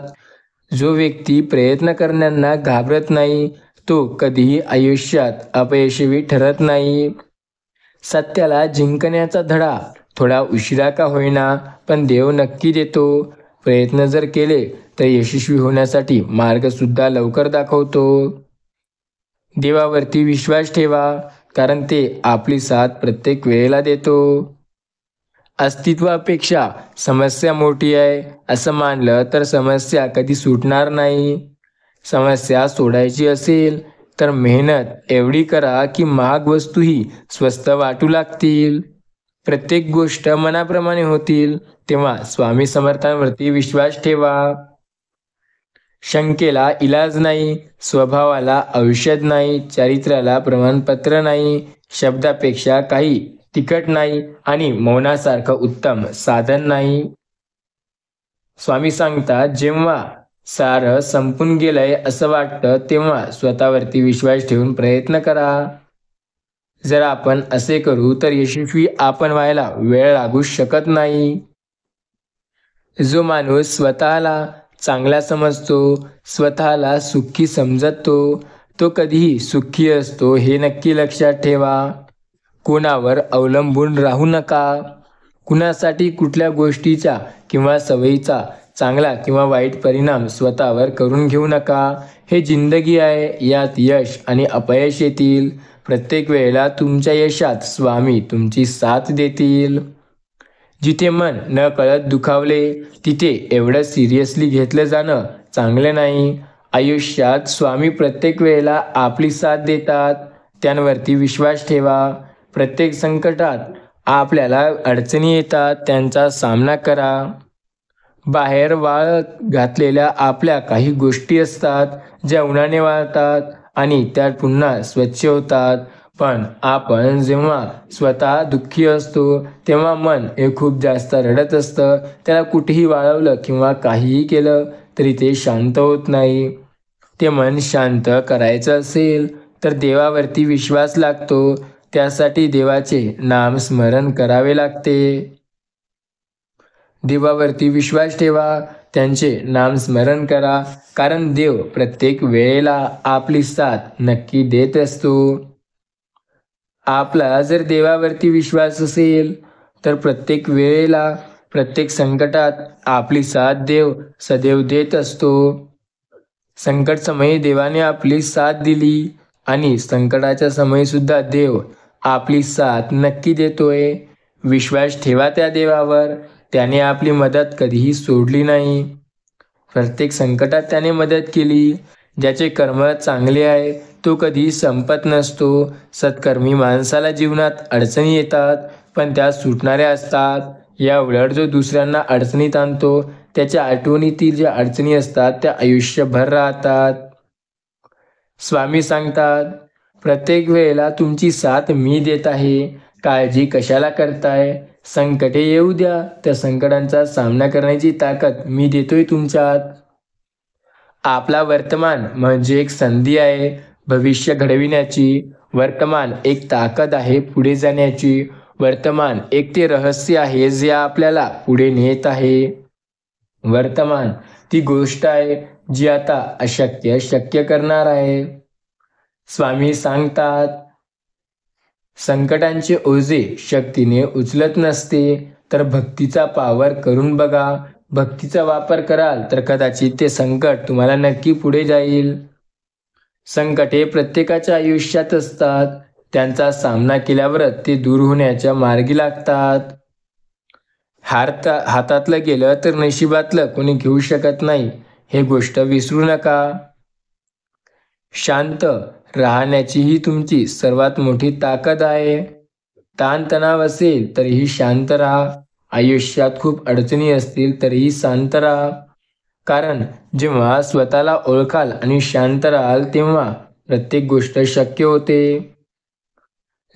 जो व्यक्ती प्रयत्न करण्याला घाबरत नाही तो कधीही आयुष्यात अपयशी ठरत नाही. सत्याला जिंकण्याचा धडा थोडा उशिरा का होईना पण देव नक्की देतो. प्रयत्न जर केले तर यशस्वी होण्यासाठी मार्ग सुद्धा लवकर दाखवतो. देवावरती विश्वास ठेवा, कारण ते आपली साथ प्रत्येक वेळेला देतो. अस्तित्वापेक्षा समस्या मोठी आहे असं मानलं तर समस्या कधी सुटणार नाही. समस्या सोडायची असेल तर मेहनत एवढी करा की महाग वस्तूही स्वस्त वाटू लागतील. प्रत्येक गोष्ट मनाप्रमाणे होतील तेव्हा स्वामी समर्थांवरती विश्वास ठेवा. शंकेला इलाज नाही, स्वभावाला औषध नाही, चारित्र्याला प्रमाणपत्र नाही, शब्दापेक्षा काही तिखट नाही आणि मौनासारखं उत्तम साधन नाही. स्वामी सांगतात, जेव्हा सारं संपून गेलंय असं वाटतं तेव्हा स्वतःवरती विश्वास ठेवून प्रयत्न करा. जर आपण असे करू तर यशस्वी आपण व्हायला वेळ लागू शकत नाही. जो माणूस स्वतःला चांगला समजतो, स्वतःला सुखी समजतो, तो कधीही सुखी असतो हे नक्की लक्षात ठेवा. कोणावर अवलंबून राहू नका. कुणासाठी कुठल्या गोष्टीचा किंवा सवयीचा चांगला किंवा वाईट परिणाम स्वतःवर करून घेऊ नका. हे जिंदगी आहे, यात यश आणि अपयश येतील. प्रत्येक वेळेला तुमच्या यशात स्वामी तुमची साथ देतील. जिथे मन न कळत दुखावले तिथे एवढं सिरियसली घेतलं जाणं चांगलं नाही. आयुष्यात स्वामी प्रत्येक वेळेला आपली साथ देतात, त्यांवरती विश्वास ठेवा. प्रत्येक संकटात आपल्याला अडचणी येतात, त्यांचा सामना करा. बाहेर वाळत घातलेल्या आपल्या काही गोष्टी असतात ज्या उन्हाने वाळतात आणि त्या पुन्हा स्वच्छ होतात. पण आपण जेव्हा स्वतः दुःखी असतो तेव्हा मन हे खूप जास्त रडत असतं. त्याला कुठेही वाळवलं किंवा काहीही केलं तरी ते शांत होत नाही. ते मन शांत करायचं असेल तर देवावरती विश्वास लागतो. त्यासाठी देवाचे नाम स्मरण करावे लागते. देवावरती विश्वास ठेवा, त्यांचे नाम स्मरण करा, कारण देव प्रत्येक वेळेला आपली साथ नक्की देत असतो. आपला जर देवावरती विश्वास असेल तर प्रत्येक वेळेला प्रत्येक संकटात आपली साथ देव सदैव देत असतो. संकट समयी देवाने आपली साथ दिली आणि संकटाच्या समयी सुद्धा देव आपली साथ नक्की देतोय. विश्वास ठेवा त्या देवावर. त्याने आपली मदत कधीही सोडली नाही. प्रत्येक संकटात त्याने मदत केली. ज्याचे कर्म चांगले आहे तो कधी संपत नसतो. सत्कर्मी माणसाला जीवनात अडचणी येतात पण त्या सुटणाऱ्या असतात. या उलट जो दुसऱ्यांना अडचणीत आणतो त्याच्या आठवणीतील ज्या अडचणी असतात त्या आयुष्यभर राहतात. स्वामी सांगतात, प्रत्येक वेळेला तुमची साथ मी देत आहे. काळजी कशाला करताय? संकटे येऊ द्या, त्या संकटांचा सामना करण्याची ताकद मी देतोय तुमच्यात. आपला वर्तमान म्हणजे एक संधी आहे भविष्य घडविण्याची. वर्तमान एक ताकद आहे पुढे जाण्याची. वर्तमान एक ते रहस्य आहे जे आपल्याला पुढे नेत आहे. वर्तमान ती गोष्ट आहे जी आता अशक्य शक्य करणार आहे. स्वामी सांगतात, संकटांचे ओझे शक्तीने उचलत नसते तर भक्तीचा पावर करून बघा. भक्तीचा वापर कराल तर कदाचित ते संकट तुम्हाला नक्की पुढे जाईल. संकटे प्रत्येकाच्या आयुष्यात असतात. त्यांचा सामना केल्यावरच ते दूर होण्याच्या मार्गी लागतात. हातातलं गेलं तर नशिबातलं कोणी घेऊ शकत नाही, हे गोष्ट विसरू नका. शांत राहण्याची ही तुमची सर्वात मोठी ताकद आहे. ताणतणाव असेल तरीही शांत राहा. आयुष्यात खूप अडचणी असतील तरीही शांत राहा. कारण जेव्हा स्वतःला ओळखाल आणि शांत राहाल तेव्हा प्रत्येक गोष्ट शक्य होते.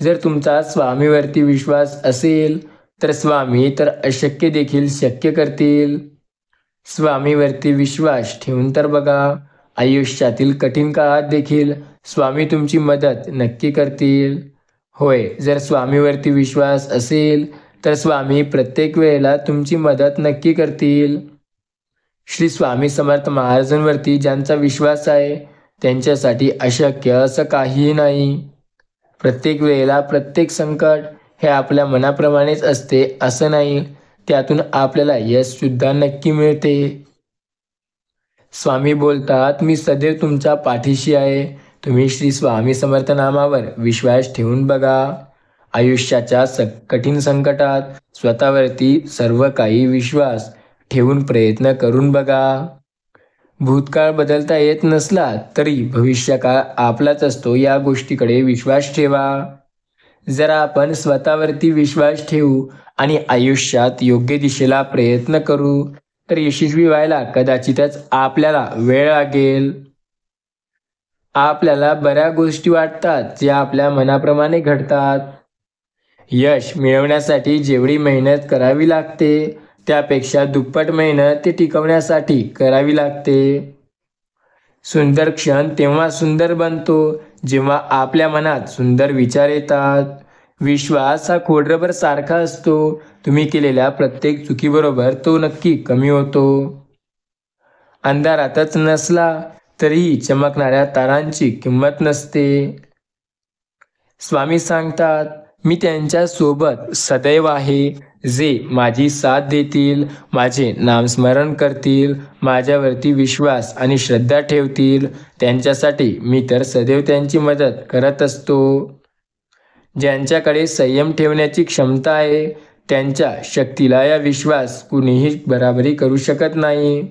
जर तुमचा स्वामीवरती विश्वास असेल तर स्वामी तर अशक्य देखील शक्य करतील. स्वामीवरती विश्वास ठेवून तर बघा. आयुष्यातील कठीण काळात देखील स्वामी तुमची मदत नक्की करतील. होय, जर स्वामीवरती विश्वास असेल तर स्वामी प्रत्येक वेळेला तुमची मदत नक्की करतील. श्री स्वामी समर्थ महाराजांवरती ज्यांचा विश्वास आहे त्यांच्यासाठी अशक्य असं काहीही नाही. प्रत्येक वेळेला प्रत्येक संकट हे आपल्या मनाप्रमाणेच असते असं नाही. त्यातून आपल्याला यशसुद्धा नक्की मिळते. स्वामी बोलतात, मी सदैव तुमच्या पाठीशी आहे. तुम्ही श्री स्वामी समर्थ नामावर विश्वास ठेवून बघा. आयुष्याच्या कठीण संकटात स्वतःवरती सर्व काही विश्वास ठेवून प्रयत्न करून बघा. भूतकाळ बदलता येत नसला तरी भविष्यकाळ आपलाच असतो, या गोष्टीकडे विश्वास ठेवा. जर आपण स्वतःवरती विश्वास ठेवू आणि आयुष्यात योग्य दिशेला प्रयत्न करू तर यशस्वी व्हायला कदाचितच आपल्याला वेळ लागेल. आपल्याला बऱ्या गोष्टी वाटतात ज्या आपल्या मनाप्रमाणे घडतात. यश मिळवण्यासाठी जेवढी मेहनत करावी लागते त्यापेक्षा दुप्पट मेहनत ते टिकवण्यासाठी करावी लागते. सुंदर क्षण तेव्हा सुंदर बनतो जेव्हा आपल्या मनात सुंदर विचार येतात. विश्वास हा खोडरबर सारखा असतो. तुम्ही केलेल्या प्रत्येक चुकीबरोबर तो नक्की कमी होतो. अंधारातच नसला तरीही चमकणाऱ्या तारांची किंमत नसते. स्वामी सांगतात, मी त्यांच्या सोबत सदैव आहे जे माझी साथ देतील, माझे नामस्मरण करतील, माझ्यावरती विश्वास आणि श्रद्धा ठेवतील. त्यांच्यासाठी मी तर सदैव त्यांची मदत करत असतो. ज्यांच्याकडे संयम ठेवण्याची क्षमता आहे त्यांच्या शक्तीला या विश्वास कुणीही बराबरी करू शकत नाही.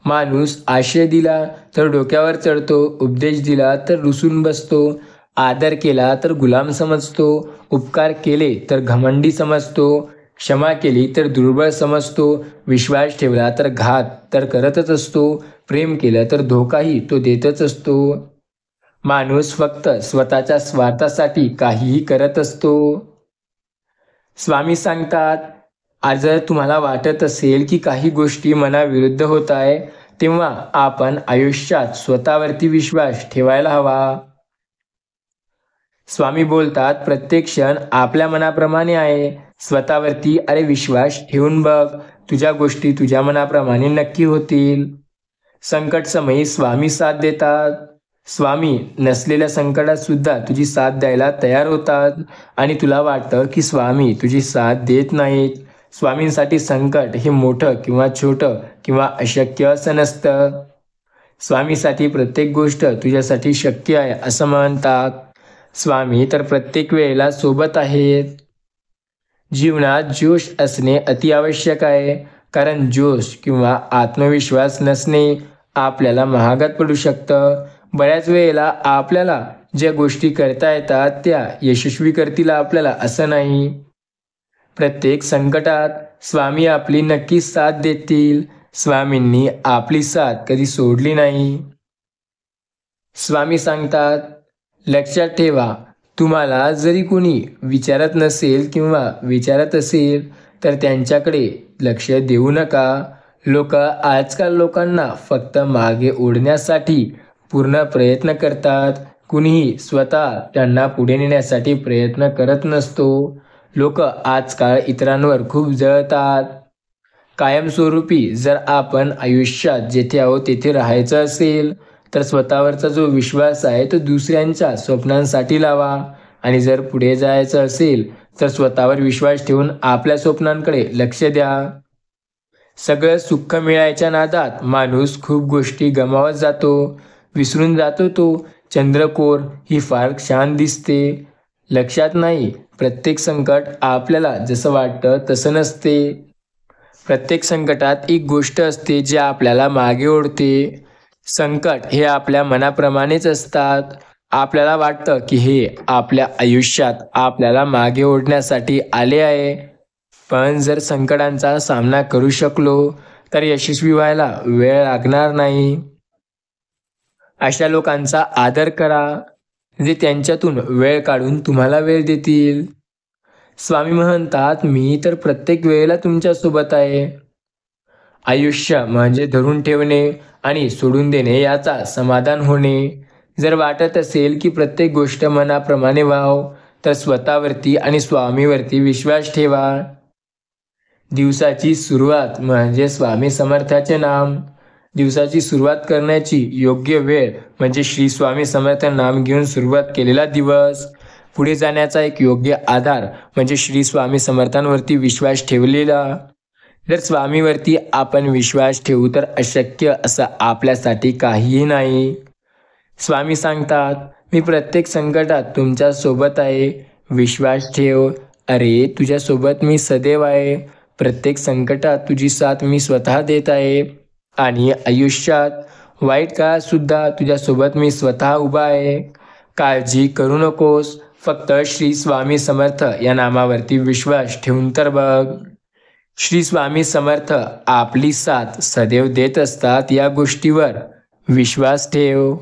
माणूस आशय दिला तर डोक्यावर चढतो, उपदेश दिला तर रुसून बसतो, आदर केला तर गुलाम समजतो, उपकार केले तर घमंडी समजतो, क्षमा केली तर दुर्बळ समजतो, विश्वास ठेवला तर घात तर करतच असतो, प्रेम केलं तर धोकाही तो देतच असतो. माणूस फक्त स्वतःच्या स्वार्थासाठी काहीही करत असतो. स्वामी सांगतात, आज जर तुम्हाला वाटत असेल की काही गोष्टी मनाविरुद्ध होत आहे तेव्हा आपण आयुष्यात स्वतःवरती विश्वास ठेवायला हवा. स्वामी बोलतात, प्रत्येक क्षण आपल्या मनाप्रमाणे आहे. स्वतःवरती विश्वास ठेवून बघ, तुझ्या गोष्टी तुझ्या मनाप्रमाणे नक्की होतील. संकट समयी स्वामी साथ देतात. स्वामी नसलेल्या संकटात सुद्धा तुझी साथ द्यायला तयार होतात आणि तुला वाटतं की स्वामी तुझी साथ देत नाहीत. स्वामींसाठी संकट हे मोठं किंवा छोटं किंवा अशक्य असं नसतं. स्वामीसाठी प्रत्येक गोष्ट तुझ्यासाठी शक्य आहे असं म्हणतात. स्वामी तर प्रत्येक वेळेला सोबत आहेत. जीवनात जोश असणे अतिआवश्यक आहे, कारण जोश किंवा आत्मविश्वास नसणे आपल्याला महागात पडू शकतं. बऱ्याच वेळेला आपल्याला ज्या गोष्टी करता येतात त्या यशस्वी करतील आपल्याला असं नाही. प्रत्येक संकटात स्वामी आपली नक्की साथ देतील. स्वामींनी आपली साथ कधी सोडली नाही. स्वामी सांगतात, लक्षात ठेवा, तुम्हाला जरी कोणी विचारत नसेल किंवा विचारत असेल तर त्यांच्याकडे लक्ष देऊ नका. आजकाल लोकांना फक्त मागे ओढण्यासाठी पूर्ण प्रयत्न करतात. कुणीही स्वतः त्यांना पुढे नेण्यासाठी प्रयत्न करत नसतो. लोक आजकाल इतरांवर खूप जळतात. कायमस्वरूपी जर आपण आयुष्यात जेथे आहोत तेथे राहायचं असेल तर स्वतःवरचा जो विश्वास आहे तो दुसऱ्यांच्या स्वप्नांसाठी लावा आणि जर पुढे जायचं असेल तर स्वतःवर विश्वास ठेवून आपल्या स्वप्नांकडे लक्ष द्या. सगळं सुख मिळायच्या नादात माणूस खूप गोष्टी गमावत जातो, विसरून जातो. तो चंद्रकोर ही फार छान दिसते, लक्षात नाही प्रत्येक संकट आपल्याला जसं वाटतं तसं नसते. प्रत्येक संकटात एक गोष्ट असते जी आपल्याला मागे ओढते. संकट हे आपल्या मनाप्रमाणेच असतात. आपल्याला वाटतं की हे आपल्या आयुष्यात आपल्याला मागे ओढण्यासाठी आले आहे, पण जर संकटांचा सामना करू शकलो तर यशस्वी व्हायला वेळ लागणार नाही. अशा लोकांचा आदर करा जे त्यांच्यातून वेळ काढून तुम्हाला वेळ देतील. स्वामी म्हणतात, मी तर प्रत्येक वेळेला तुमच्यासोबत आहे. आयुष्य म्हणजे धरून ठेवणे आणि सोडून देणे याचा समाधान होणे. जर वाटत असेल की प्रत्येक गोष्ट मनाप्रमाणे व्हाव तर स्वतःवरती आणि स्वामीवरती विश्वास ठेवा. दिवसाची सुरुवात म्हणजे स्वामी समर्थाचे नाम. दिवसाची सुरुवात करण्याची योग्य वेळ म्हणजे श्री स्वामी समर्थ नाम घेऊन सुरुवात केलेला दिवस. पुढे जाण्याचा एक योग्य आधार म्हणजे श्री स्वामी समर्थांवरती विश्वास ठेवलेला. जर स्वामीवरती आपण विश्वास ठेवू तर अशक्य असं आपल्यासाठी काहीही नाही. स्वामी सांगतात, मी प्रत्येक संकटात तुमच्या सोबत आहे. विश्वास ठेव, तुझ्यासोबत मी सदैव आहे. प्रत्येक संकटात तुझी साथ मी स्वतः देत आहे. आणि आयुष्यात वाईट काळात सुद्धा तुझ्यासोबत मी स्वतः उभा आहे. काळजी करू नकोस, फक्त श्री स्वामी समर्थ या नामावरती विश्वास ठेवून तर बघ. श्री स्वामी समर्थ आपली साथ सदैव देत असतात, या गोष्टीवर विश्वास ठेव.